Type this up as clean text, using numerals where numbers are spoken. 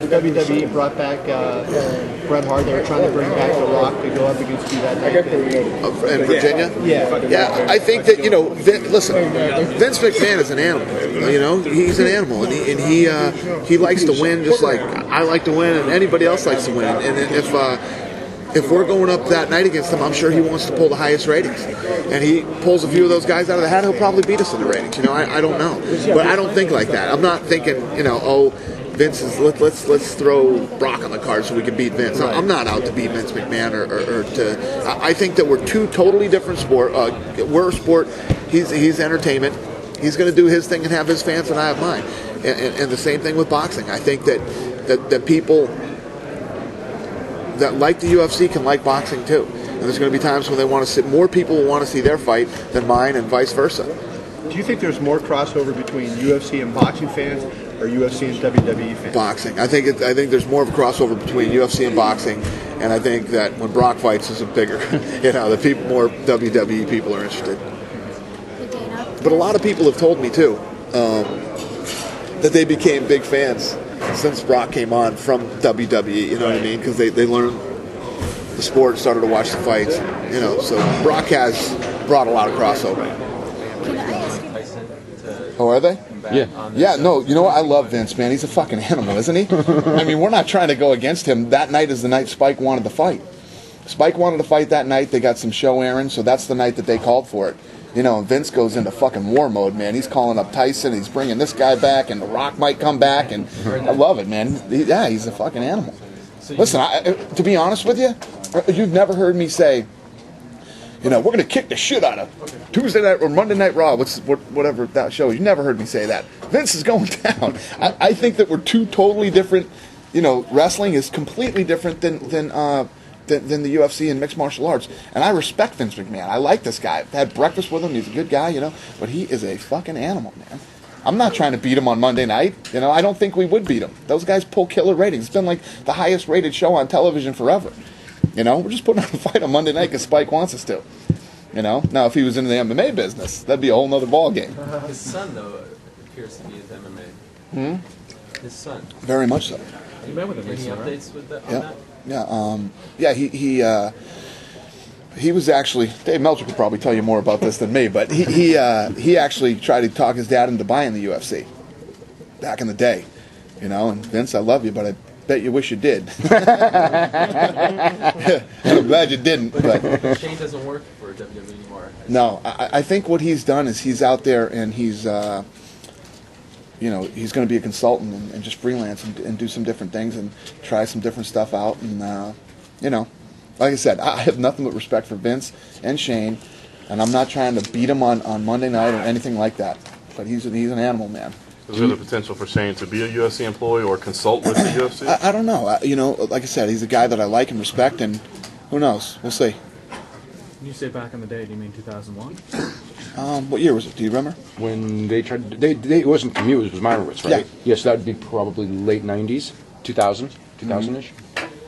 WWE brought back Bret Hart. They were trying to bring back The Rock to go up against you that night. In Virginia? Yeah. Yeah, I think that, listen, Vince McMahon is an animal. He's an animal, and he likes to win just like I like to win, and anybody else likes to win. And if we're going up that night against him, I'm sure he wants to pull the highest ratings. And he pulls a few of those guys out of the hat, he'll probably beat us in the ratings. I don't know. But I don't think like that. I'm not thinking, Vince is let's throw Brock on the card so we can beat Vince. I'm not out to beat Vince McMahon or to. I think that we're two totally different sport. We're a sport. He's entertainment. He's going to do his thing and have his fans, and I have mine. And the same thing with boxing. I think that people that like the UFC can like boxing too. And there's going to be times when they want to see more people will want to see their fight than mine, and vice versa. Do you think there's more crossover between UFC and boxing fans, or UFC and WWE fans? Boxing. I think there's more of a crossover between UFC and boxing, and I think that when Brock fights, is bigger. More WWE people are interested. But a lot of people have told me too that they became big fans since Brock came on from WWE. You know what I mean? Because they learned the sport, started to watch the fights. So Brock has brought a lot of crossover. Oh, are they? Yeah, no, I love Vince, man. He's a fucking animal, isn't he? I mean, we're not trying to go against him. That night is the night Spike wanted to fight. Spike wanted to fight that night. They got some show airing, so that's the night that they called for it. And Vince goes into fucking war mode, man. He's calling up Tyson. He's bringing this guy back, and The Rock might come back, and I love it, man. He's a fucking animal. Listen, to be honest with you, you've never heard me say, we're going to kick the shit out of Tuesday night or Monday Night Raw, whatever that show is. You never heard me say that. Vince is going down. I think that we're two totally different. Wrestling is completely different than the UFC and mixed martial arts. And I respect Vince McMahon. I like this guy. I've had breakfast with him. He's a good guy, But he is a fucking animal, man. I'm not trying to beat him on Monday night. I don't think we would beat him. Those guys pull killer ratings. It's been like the highest rated show on television forever. We're just putting on a fight on Monday night because Spike wants us to. Now if he was in the MMA business, that'd be a whole nother ball game. His son, though, appears to be into MMA. His son. Very much so. You met with him recently, right? Any updates with that? He was actually, Dave Meltzer could probably tell you more about this than me, but he actually tried to talk his dad into buying the UFC back in the day. And Vince, I love you, but I bet you wish you did. And I'm glad you didn't. But Shane doesn't work for WWE anymore. No, I think what he's done is he's out there and he's he's going to be a consultant and just freelance and do some different things and try some different stuff out. And like I said, I have nothing but respect for Vince and Shane, and I'm not trying to beat him on Monday night or anything like that. But he's an animal, man. Is there the potential for Shane to be a UFC employee or consult with the UFC? I don't know. Like I said, he's a guy that I like and respect, and who knows? We'll see. When you say back in the day, do you mean 2001? What year was it? Do you remember? When they tried, it wasn't Commute, it was Meyerowitz, right? Yeah. Yes, that would be probably late 90s, 2000-ish.